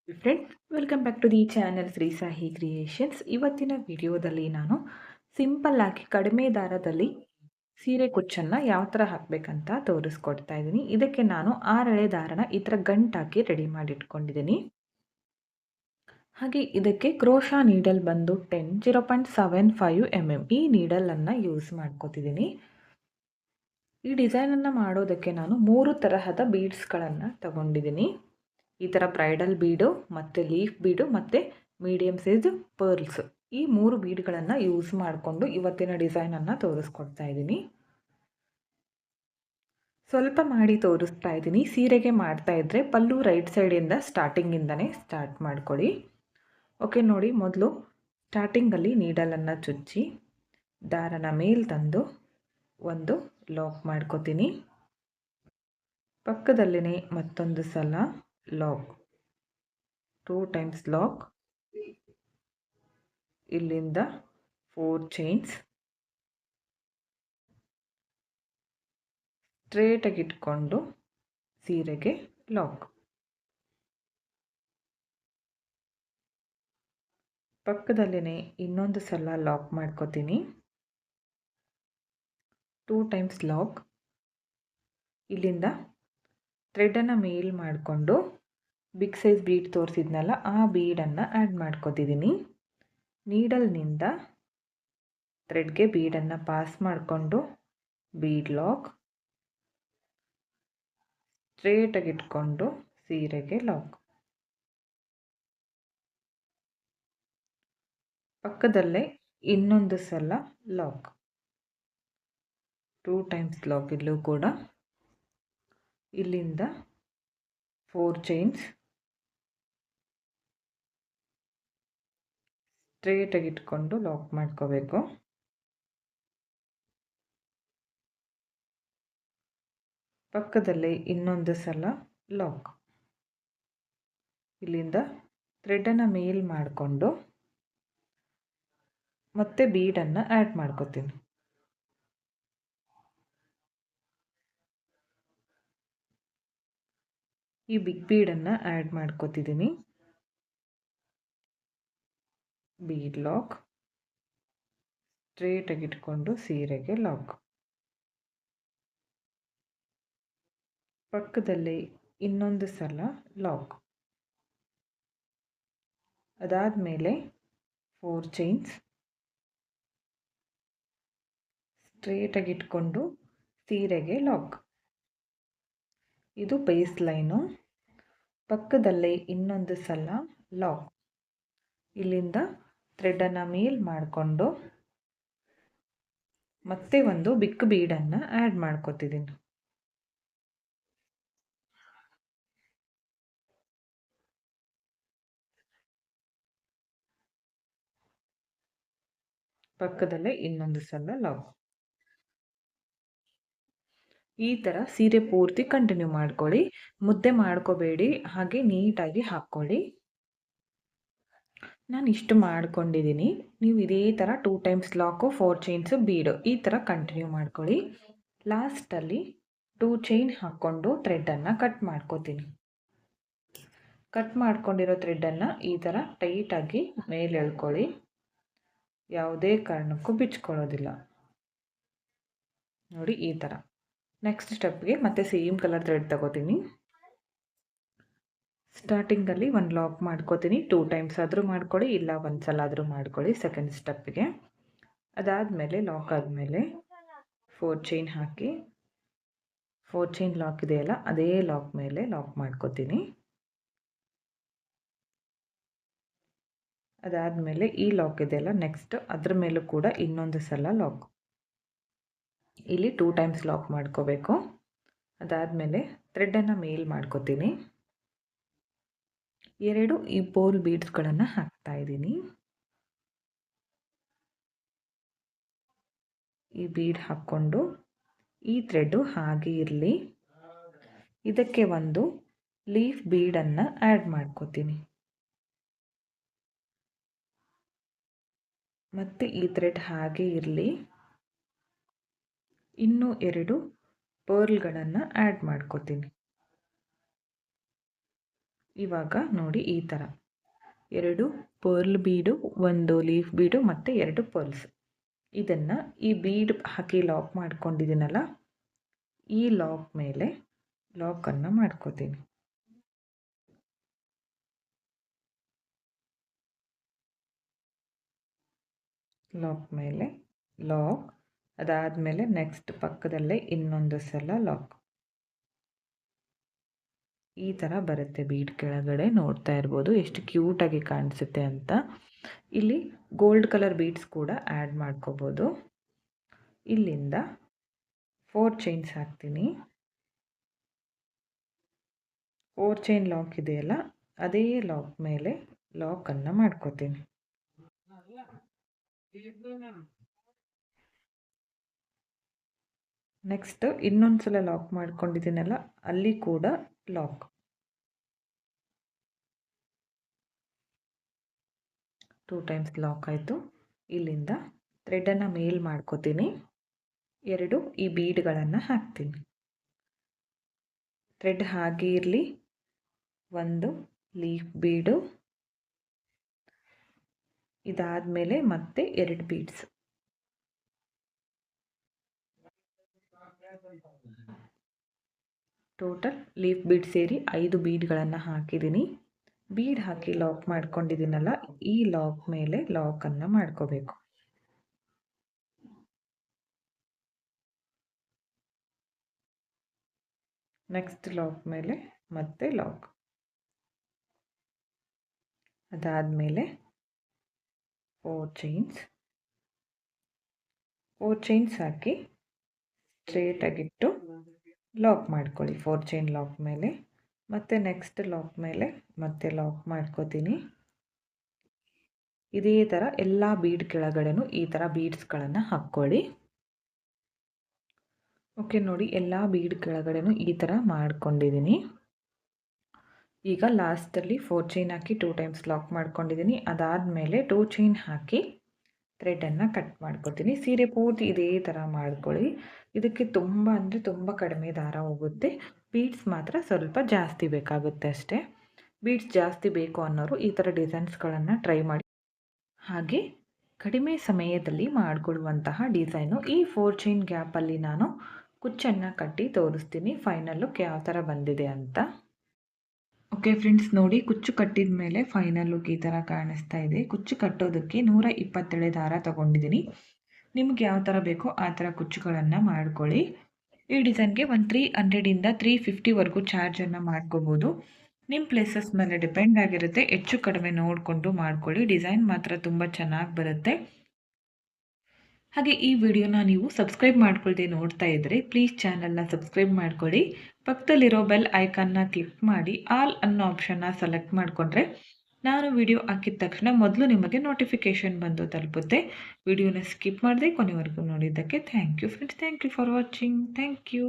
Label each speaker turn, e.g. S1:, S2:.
S1: Friends, welcome back to the channel Shri Sahi creations. ಇವತ್ತಿನ ವಿಡಿಯೋದಲ್ಲಿ ನಾನು ಸಿಂಪಲ್ ಆಗಿ ಕಡಿಮೆ ದಾರದಲ್ಲಿ ಸೀರೆ ಕುಚ್ಚನ್ನು ಯಾವ ಥರ ಹಾಕಬೇಕಂತ ತೋರಿಸ್ಕೊಡ್ತಾ ಇದ್ದೀನಿ. ಇದಕ್ಕೆ ನಾನು 6 ಎಳೆ ದಾರನ ಈ ಥರ ಗಂಟಾಕಿ ರೆಡಿ ಮಾಡಿಟ್ಕೊಂಡಿದ್ದೀನಿ. ಹಾಗೆ ಇದಕ್ಕೆ ಕ್ರೋಶಾ ನೀಡಲ್ ಬಂದು 0.75 mm ಈ ನೀಡಲನ್ನು ಯೂಸ್ ಮಾಡ್ಕೋತಿದ್ದೀನಿ. ಈ ಡಿಸೈನನ್ನು ಮಾಡೋದಕ್ಕೆ ನಾನು 3 ತರಹದ ಬೀಡ್ಸ್ಗಳನ್ನು ತಗೊಂಡಿದ್ದೀನಿ. ಈ ಥರ ಬ್ರೈಡಲ್ ಬೀಡು ಮತ್ತು ಲೀಫ್ ಬೀಡು ಮತ್ತು ಮೀಡಿಯಮ್ ಸೈಜ್ ಪರ್ಲ್ಸ್, ಈ 3 ಬೀಡ್ಗಳನ್ನು ಯೂಸ್ ಮಾಡಿಕೊಂಡು ಇವತ್ತಿನ ಡಿಸೈನನ್ನು ತೋರಿಸ್ಕೊಡ್ತಾ ಇದ್ದೀನಿ. ಸ್ವಲ್ಪ ಮಾಡಿ ತೋರಿಸ್ತಾ ಇದ್ದೀನಿ. ಸೀರೆಗೆ ಮಾಡ್ತಾ ಇದ್ದರೆ ಪಲ್ಲು ರೈಟ್ ಸೈಡಿಂದ ಸ್ಟಾರ್ಟಿಂಗಿಂದನೇ ಸ್ಟಾರ್ಟ್ ಮಾಡ್ಕೊಳ್ಳಿ. ಓಕೆ, ನೋಡಿ, ಮೊದಲು ಸ್ಟಾರ್ಟಿಂಗಲ್ಲಿ ನೀಡಲನ್ನು ಚುಚ್ಚಿ ದಾರನ ಮೇಲೆ ತಂದು ಒಂದು ಲಾಕ್ ಮಾಡ್ಕೋತೀನಿ. ಪಕ್ಕದಲ್ಲೇ ಮತ್ತೊಂದು ಸಲ ಲಾಕ್, 2 times ಲಾಕ್, ಇಲ್ಲಿಂದ 4 ಚೈನ್ಸ್ ಸ್ಟ್ರೇಟಾಗಿ ಇಟ್ಕೊಂಡು ಸೀರೆಗೆ ಲಾಕ್. ಪಕ್ಕದಲ್ಲೇ ಇನ್ನೊಂದು ಸಲ ಲಾಕ್ ಮಾಡ್ಕೋತೀನಿ. 2 times ಲಾಕ್, ಇಲ್ಲಿಂದ ಥ್ರೆಡನ್ನು ಮೇಲ್ ಮಾಡಿಕೊಂಡು ಬಿಗ್ ಸೈಜ್ ಬೀಡ್ ತೋರಿಸಿದ್ನಲ್ಲ ಆ ಬೀಡನ್ನು ಆ್ಯಡ್ ಮಾಡ್ಕೋತಿದ್ದೀನಿ. ನೀಡಲ್ನಿಂದ ಥ್ರೆಡ್ಗೆ ಬೀಡನ್ನು ಪಾಸ್ ಮಾಡಿಕೊಂಡು ಬೀಡ್ ಲಾಕ್, ಸ್ಟ್ರೇಟಾಗಿ ಇಟ್ಕೊಂಡು ಸೀರೆಗೆ ಲಾಕ್. ಪಕ್ಕದಲ್ಲೇ ಇನ್ನೊಂದು ಸಲ ಲಾಕ್, 2 times ಲಾಕ್, ಇಲ್ಲೂ ಕೂಡ ಇಲ್ಲಿಂದ 4 ಚೈನ್ಸ್ ಸ್ಟ್ರೇಟಾಗಿ ಇಟ್ಕೊಂಡು ಲಾಕ್ ಮಾಡ್ಕೋಬೇಕು. ಪಕ್ಕದಲ್ಲೇ ಇನ್ನೊಂದು ಸಲ ಲಾಕ್, ಇಲ್ಲಿಂದ ಥ್ರೆಡನ್ನು ಮೇಲ್ ಮಾಡಿಕೊಂಡು ಮತ್ತೆ ಬೀಡನ್ನು ಆ್ಯಡ್ ಮಾಡ್ಕೋತೀನಿ. ಈ ಬಿಗ್ ಬೀಡನ್ನು ಆ್ಯಡ್ ಮಾಡ್ಕೋತಿದ್ದೀನಿ. ಬೀಡ್ ಲಾಕ್, ಸ್ಟ್ರೇಟಾಗಿ ಇಟ್ಕೊಂಡು ಸೀರೆಗೆ ಲಾಕ್. ಪಕ್ಕದಲ್ಲಿ ಇನ್ನೊಂದು ಸಲ ಲಾಕ್, ಅದಾದಮೇಲೆ 4 ಚೈನ್ಸ್ ಸ್ಟ್ರೇಟಾಗಿ ಇಟ್ಕೊಂಡು ಸೀರೆಗೆ ಲಾಕ್. ಇದು ಬೇಸ್ ಲೈನು. ಪಕ್ಕದಲ್ಲೇ ಇನ್ನೊಂದು ಸಲ ಲಾಕ್, ಇಲ್ಲಿಂದ ಥ್ರೆಡನ್ನು ಮೇಲ್ ಮಾಡಿಕೊಂಡು ಮತ್ತೆ ಒಂದು ಬಿಗ್ ಬೀಡನ್ನು ಆ್ಯಡ್ ಮಾಡ್ಕೋತಿದ್ದೀನಿ. ಪಕ್ಕದಲ್ಲೇ ಇನ್ನೊಂದು ಸಲ ಲಾಕ್. ಈ ಥರ ಸೀರೆ ಪೂರ್ತಿ ಕಂಟಿನ್ಯೂ ಮಾಡ್ಕೊಳ್ಳಿ. ಮುದ್ದೆ ಮಾಡ್ಕೋಬೇಡಿ, ಹಾಗೆ ನೀಟಾಗಿ ಹಾಕ್ಕೊಳ್ಳಿ. ನಾನು ಇಷ್ಟು ಮಾಡ್ಕೊಂಡಿದ್ದೀನಿ. ನೀವು ಇದೇ ಥರ 2 times ಲಾಕು, 4 ಚೈನ್ಸು, ಬೀಡು ಈ ಥರ ಕಂಟಿನ್ಯೂ ಮಾಡ್ಕೊಳ್ಳಿ. ಲಾಸ್ಟಲ್ಲಿ 2 ಚೈನ್ ಹಾಕ್ಕೊಂಡು ಥ್ರೆಡನ್ನು ಕಟ್ ಮಾಡ್ಕೋತೀನಿ. ಕಟ್ ಮಾಡ್ಕೊಂಡಿರೋ ಥ್ರೆಡನ್ನು ಈ ಥರ ಟೈಟಾಗಿ ಮೇಲೆ ಎಳ್ಕೊಳ್ಳಿ. ಯಾವುದೇ ಕಾರಣಕ್ಕೂ ಬಿಚ್ಕೊಳ್ಳೋದಿಲ್ಲ. ನೋಡಿ, ಈ ಥರ. ನೆಕ್ಸ್ಟ್ ಸ್ಟೆಪ್ಗೆ ಮತ್ತೆ ಸೇಮ್ ಕಲರ್ ಥ್ರೆಡ್ ತಗೋತೀನಿ. ಸ್ಟಾರ್ಟಿಂಗಲ್ಲಿ ಒಂದು ಲಾಕ್ ಮಾಡ್ಕೋತೀನಿ. 2 times ಆದರೂ ಮಾಡ್ಕೊಳ್ಳಿ, ಇಲ್ಲ ಒಂದು ಸಲ ಆದರೂ ಮಾಡ್ಕೊಳ್ಳಿ ಸೆಕೆಂಡ್ ಸ್ಟೆಪ್ಗೆ. ಅದಾದಮೇಲೆ ಲಾಕ್ ಆದಮೇಲೆ 4 ಚೈನ್ ಹಾಕಿ 4 ಚೈನ್ ಲಾಕ್ ಇದೆಯಲ್ಲ ಅದೇ ಲಾಕ್ ಮೇಲೆ ಲಾಕ್ ಮಾಡ್ಕೋತೀನಿ. ಅದಾದಮೇಲೆ ಈ ಲಾಕ್ ಇದೆಯಲ್ಲ ನೆಕ್ಸ್ಟ್ ಅದ್ರ ಮೇಲೂ ಕೂಡ ಇನ್ನೊಂದು ಸಲ ಲಾಕ್. ಇಲ್ಲಿ 2 times ಲಾಕ್ ಮಾಡ್ಕೋಬೇಕು. ಅದಾದಮೇಲೆ ಥ್ರೆಡನ್ನು ಮೇಲ್ ಮಾಡ್ಕೋತೀನಿ. 2 ಈ ಪೋಲ್ ಬೀಡ್ಸ್ಗಳನ್ನು ಹಾಕ್ತಾ ಇದ್ದೀನಿ. ಈ ಬೀಡ್ ಹಾಕ್ಕೊಂಡು ಈ ಥ್ರೆಡ್ಡು ಹಾಗೆ ಇರಲಿ. ಇದಕ್ಕೆ ಒಂದು ಲೀಫ್ ಬೀಡನ್ನು ಆ್ಯಡ್ ಮಾಡ್ಕೋತೀನಿ. ಮತ್ತು ಈ ಥ್ರೆಡ್ ಹಾಗೆ ಇರಲಿ. ಇನ್ನೂ 2 ಪರ್ಲ್ಗಳನ್ನು ಆ್ಯಡ್ ಮಾಡ್ಕೋತೀನಿ. ಇವಾಗ ನೋಡಿ ಈ ಥರ 2 ಪರ್ಲ್ ಬೀಡು, 1 ಲೀಫ್ ಬೀಡು ಮತ್ತು 2 ಪರ್ಲ್ಸ್. ಇದನ್ನು ಈ ಬೀಡ್ ಹಾಕಿ ಲಾಕ್ ಮಾಡ್ಕೊಂಡಿದ್ದೀನಲ್ಲ, ಈ ಲಾಕ್ ಮೇಲೆ ಲಾಕನ್ನು ಮಾಡ್ಕೋತೀನಿ. ಲಾಕ್ ಮೇಲೆ ಲಾಕ್, ಅದಾದಮೇಲೆ ನೆಕ್ಸ್ಟ್ ಪಕ್ಕದಲ್ಲೇ ಇನ್ನೊಂದು ಸಲ ಲಾಕ್. ಈ ಥರ ಬರುತ್ತೆ ಬೀಡ್ ಕೆಳಗಡೆ. ನೋಡ್ತಾ ಇರ್ಬೋದು ಎಷ್ಟು ಕ್ಯೂಟಾಗಿ ಕಾಣಿಸುತ್ತೆ ಅಂತ. ಇಲ್ಲಿ ಗೋಲ್ಡ್ ಕಲರ್ ಬೀಡ್ಸ್ ಕೂಡ ಆ್ಯಡ್ ಮಾಡ್ಕೋಬೋದು. ಇಲ್ಲಿಂದ 4 ಚೈನ್ಸ್ ಹಾಕ್ತೀನಿ. 4 ಚೈನ್ ಲಾಕ್ ಇದೆಯಲ್ಲ, ಅದೇ ಲಾಕ್ ಮೇಲೆ ಲಾಕನ್ನು ಮಾಡ್ಕೋತೀನಿ. ನೆಕ್ಸ್ಟ್ ಇನ್ನೊಂದು ಸಲ ಲಾಕ್ ಮಾಡ್ಕೊಂಡಿದ್ದೀನಲ್ಲ, ಅಲ್ಲಿ ಕೂಡ ಲಾಕ್. 2 ಟೈಮ್ಸ್ ಲಾಕ್ ಆಯಿತು. ಇಲ್ಲಿಂದ ಥ್ರೆಡನ್ನು ಮೇಲ್ ಮಾಡ್ಕೋತೀನಿ. 2 ಈ ಬೀಡ್ಗಳನ್ನು ಹಾಕ್ತೀನಿ. ಥ್ರೆಡ್ ಹಾಗೆ ಇರಲಿ. 1 ಲೀಫ್ ಬೀಡು, ಇದಾದಮೇಲೆ ಮತ್ತೆ 2 ಬೀಡ್ಸ್. ಟೋಟಲ್ ಲೀಫ್ ಬೀಡ್ ಸೇರಿ 5 ಬೀಡ್ಗಳನ್ನು ಹಾಕಿದ್ದೀನಿ. ಬೀಡ್ ಹಾಕಿ ಲಾಕ್ ಮಾಡ್ಕೊಂಡಿದ್ದೀನಲ್ಲ, ಈ ಲಾಕ್ ಮೇಲೆ ಲಾಕನ್ನು ಮಾಡ್ಕೋಬೇಕು. ನೆಕ್ಸ್ಟ್ ಲಾಕ್ ಮೇಲೆ ಮತ್ತೆ ಲಾಕ್. ಅದಾದಮೇಲೆ 4 ಚೈನ್ಸ್. 4 ಚೈನ್ಸ್ ಹಾಕಿ ಸ್ಟ್ರೇಟಾಗಿಟ್ಟು ಲಾಕ್ ಮಾಡ್ಕೊಳ್ಳಿ. 4 ಚೈನ್ ಲಾಕ್ ಮೇಲೆ ಮತ್ತು ನೆಕ್ಸ್ಟ್ ಲಾಕ್ ಮೇಲೆ ಮತ್ತೆ ಲಾಕ್ ಮಾಡ್ಕೋತೀನಿ. ಇದೇ ಥರ ಎಲ್ಲ ಬೀಡ್ ಕೆಳಗಡೆನೂ ಈ ಥರ ಬೀಡ್ಸ್ಗಳನ್ನು ಹಾಕ್ಕೊಳ್ಳಿ. ಓಕೆ, ನೋಡಿ ಎಲ್ಲ ಬೀಡ್ ಕೆಳಗಡೆನೂ ಈ ಥರ ಮಾಡ್ಕೊಂಡಿದ್ದೀನಿ. ಈಗ ಲಾಸ್ಟಲ್ಲಿ 4 ಚೈನ್ ಹಾಕಿ 2 ಟೈಮ್ಸ್ ಲಾಕ್ ಮಾಡ್ಕೊಂಡಿದ್ದೀನಿ. ಅದಾದಮೇಲೆ 2 ಚೈನ್ ಹಾಕಿ ಥ್ರೆಡನ್ನು ಕಟ್ ಮಾಡ್ಕೊತೀನಿ. ಸೀರೆ ಪೂರ್ತಿ ಇದೇ ಥರ ಮಾಡ್ಕೊಳ್ಳಿ. ಇದಕ್ಕೆ ತುಂಬ ಅಂದರೆ ತುಂಬ ಕಡಿಮೆ ದಾರ ಹೋಗುತ್ತೆ. ಬೀಡ್ಸ್ ಮಾತ್ರ ಸ್ವಲ್ಪ ಜಾಸ್ತಿ ಬೇಕಾಗುತ್ತೆ ಅಷ್ಟೇ. ಬೀಡ್ಸ್ ಜಾಸ್ತಿ ಬೇಕು ಅನ್ನೋರು ಈ ಥರ ಡಿಸೈನ್ಸ್ಗಳನ್ನು ಟ್ರೈ ಮಾಡಿ. ಹಾಗೆ ಕಡಿಮೆ ಸಮಯದಲ್ಲಿ ಮಾಡಿಕೊಳ್ಳುವಂತಹ ಡಿಸೈನು. ಈ 4 ಚೈನ್ ಗ್ಯಾಪಲ್ಲಿ ನಾನು ಕುಚ್ಚನ್ನು ಕಟ್ಟಿ ತೋರಿಸ್ತೀನಿ ಫೈನಲ್ ಲುಕ್ ಯಾವ ಥರ ಬಂದಿದೆ ಅಂತ. ಓಕೆ ಫ್ರೆಂಡ್ಸ್, ನೋಡಿ ಕುಚ್ಚು ಕಟ್ಟಿದ ಮೇಲೆ ಫೈನಲ್ ಲುಕ್ ಈ ಥರ ಕಾಣಿಸ್ತಾ ಇದೆ. ಕುಚ್ಚು ಕಟ್ಟೋದಕ್ಕೆ 127 ದಾರ ತೊಗೊಂಡಿದ್ದೀನಿ. ನಿಮ್ಗೆ ಯಾವ ಥರ ಬೇಕೋ ಆ ಥರ ಕುಚ್ಚುಗಳನ್ನು ಮಾಡ್ಕೊಳ್ಳಿ. ಈ ಡಿಸೈನ್ಗೆ ಒಂದು 300ಇಂದ 350ವರೆಗೂ ಚಾರ್ಜನ್ನು ಮಾಡ್ಕೋಬೋದು. ನಿಮ್ಮ ಪ್ಲೇಸಸ್ ಮೇಲೆ ಡಿಪೆಂಡ್ ಆಗಿರುತ್ತೆ. ಹೆಚ್ಚು ಕಡಿಮೆ ನೋಡಿಕೊಂಡು ಮಾಡ್ಕೊಳ್ಳಿ. ಡಿಸೈನ್ ಮಾತ್ರ ತುಂಬ ಚೆನ್ನಾಗಿ ಬರುತ್ತೆ. ಹಾಗೆ ಈ ವಿಡಿಯೋನ ನೀವು ಸಬ್ಸ್ಕ್ರೈಬ್ ಮಾಡ್ಕೊಳ್ದೆ ನೋಡ್ತಾ ಇದ್ದರೆ ಪ್ಲೀಸ್ ಚಾನಲ್ನ ಸಬ್ಸ್ಕ್ರೈಬ್ ಮಾಡ್ಕೊಳ್ಳಿ. ಪಕ್ಕದಲ್ಲಿರೋ ಬೆಲ್ ಐಕಾನ್ನ ಕ್ಲಿಕ್ ಮಾಡಿ ಆಲ್ ಅನ್ನೋ ಆಪ್ಷನ್ನ ಸೆಲೆಕ್ಟ್ ಮಾಡಿಕೊಂಡ್ರೆ ನಾನು ವಿಡಿಯೋ ಹಾಕಿದ ತಕ್ಷಣ ಮೊದಲು ನಿಮಗೆ ನೋಟಿಫಿಕೇಷನ್ ಬಂದು ತಲುಪುತ್ತೆ. ವಿಡಿಯೋನ ಸ್ಕಿಪ್ ಮಾಡದೆ ಕೊನೆವರೆಗೂ ನೋಡಿದ್ದಕ್ಕೆ thank you friends. Thank you for watching. Thank you.